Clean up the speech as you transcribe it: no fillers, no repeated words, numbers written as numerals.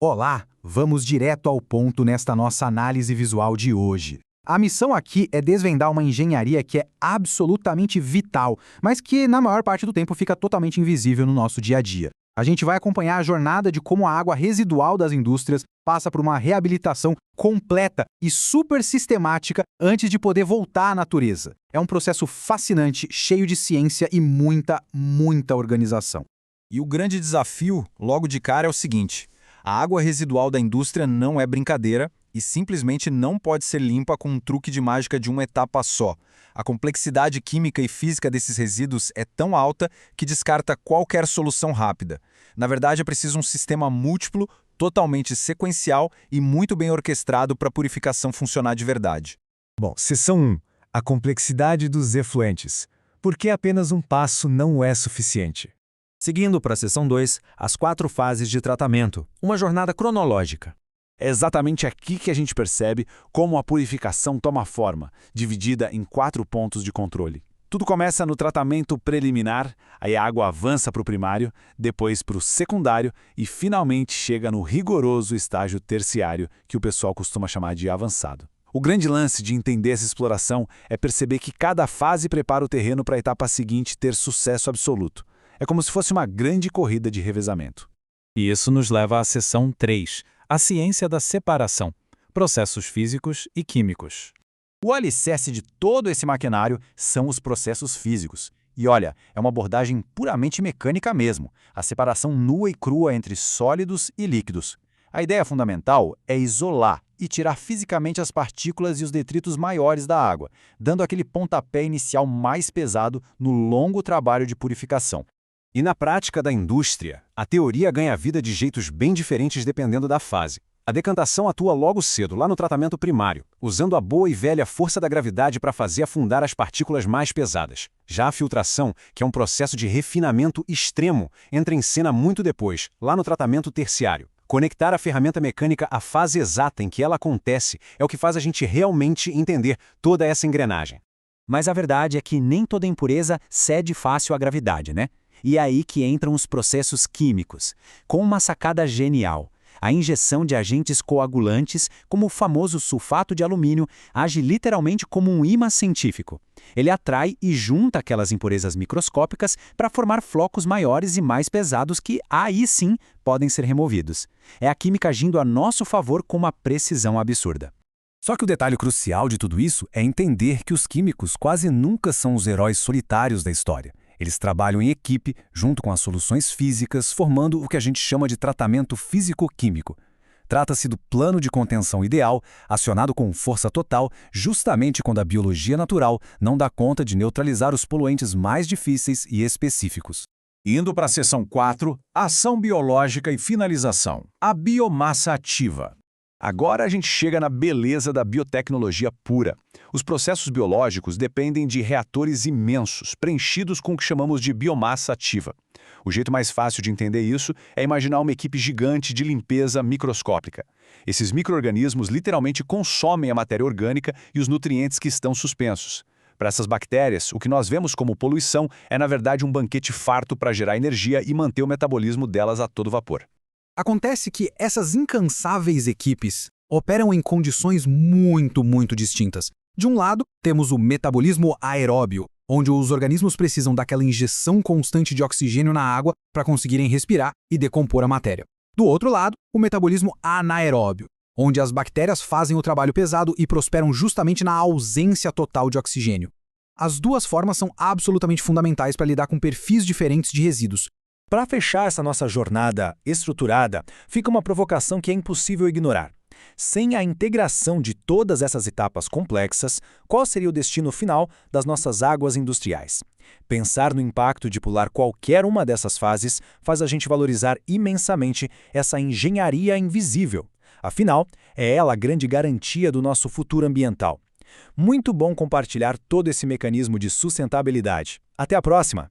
Olá, vamos direto ao ponto nesta nossa análise visual de hoje. A missão aqui é desvendar uma engenharia que é absolutamente vital, mas que na maior parte do tempo fica totalmente invisível no nosso dia a dia. A gente vai acompanhar a jornada de como a água residual das indústrias passa por uma reabilitação completa e super sistemática antes de poder voltar à natureza. É um processo fascinante, cheio de ciência e muita organização. E o grande desafio, logo de cara, é o seguinte: a água residual da indústria não é brincadeira e simplesmente não pode ser limpa com um truque de mágica de uma etapa só. A complexidade química e física desses resíduos é tão alta que descarta qualquer solução rápida. Na verdade, é preciso um sistema múltiplo, totalmente sequencial e muito bem orquestrado para a purificação funcionar de verdade. Bom, seção 1. A complexidade dos efluentes. Por que apenas um passo não é suficiente? Seguindo para a seção 2, as 4 fases de tratamento, uma jornada cronológica. É exatamente aqui que a gente percebe como a purificação toma forma, dividida em 4 pontos de controle. Tudo começa no tratamento preliminar, aí a água avança para o primário, depois para o secundário e finalmente chega no rigoroso estágio terciário, que o pessoal costuma chamar de avançado. O grande lance de entender essa exploração é perceber que cada fase prepara o terreno para a etapa seguinte ter sucesso absoluto. É como se fosse uma grande corrida de revezamento. E isso nos leva à seção 3, a ciência da separação, processos físicos e químicos. O alicerce de todo esse maquinário são os processos físicos. E olha, é uma abordagem puramente mecânica mesmo, a separação nua e crua entre sólidos e líquidos. A ideia fundamental é isolar e tirar fisicamente as partículas e os detritos maiores da água, dando aquele pontapé inicial mais pesado no longo trabalho de purificação. E na prática da indústria, a teoria ganha vida de jeitos bem diferentes dependendo da fase. A decantação atua logo cedo, lá no tratamento primário, usando a boa e velha força da gravidade para fazer afundar as partículas mais pesadas. Já a filtração, que é um processo de refinamento extremo, entra em cena muito depois, lá no tratamento terciário. Conectar a ferramenta mecânica à fase exata em que ela acontece é o que faz a gente realmente entender toda essa engrenagem. Mas a verdade é que nem toda impureza cede fácil à gravidade, né? E é aí que entram os processos químicos, com uma sacada genial. A injeção de agentes coagulantes, como o famoso sulfato de alumínio, age literalmente como um imã científico. Ele atrai e junta aquelas impurezas microscópicas para formar flocos maiores e mais pesados que, aí sim, podem ser removidos. É a química agindo a nosso favor com uma precisão absurda. Só que o detalhe crucial de tudo isso é entender que os químicos quase nunca são os heróis solitários da história. Eles trabalham em equipe, junto com as soluções físicas, formando o que a gente chama de tratamento físico-químico. Trata-se do plano de contenção ideal, acionado com força total, justamente quando a biologia natural não dá conta de neutralizar os poluentes mais difíceis e específicos. Indo para a seção 4, ação biológica e finalização. A biomassa ativa. Agora a gente chega na beleza da biotecnologia pura. Os processos biológicos dependem de reatores imensos, preenchidos com o que chamamos de biomassa ativa. O jeito mais fácil de entender isso é imaginar uma equipe gigante de limpeza microscópica. Esses micro-organismos literalmente consomem a matéria orgânica e os nutrientes que estão suspensos. Para essas bactérias, o que nós vemos como poluição é, na verdade, um banquete farto para gerar energia e manter o metabolismo delas a todo vapor. Acontece que essas incansáveis equipes operam em condições muito distintas. De um lado, temos o metabolismo aeróbio, onde os organismos precisam daquela injeção constante de oxigênio na água para conseguirem respirar e decompor a matéria. Do outro lado, o metabolismo anaeróbio, onde as bactérias fazem o trabalho pesado e prosperam justamente na ausência total de oxigênio. As duas formas são absolutamente fundamentais para lidar com perfis diferentes de resíduos. Para fechar essa nossa jornada estruturada, fica uma provocação que é impossível ignorar. Sem a integração de todas essas etapas complexas, qual seria o destino final das nossas águas industriais? Pensar no impacto de pular qualquer uma dessas fases faz a gente valorizar imensamente essa engenharia invisível. Afinal, é ela a grande garantia do nosso futuro ambiental. Muito bom compartilhar todo esse mecanismo de sustentabilidade. Até a próxima!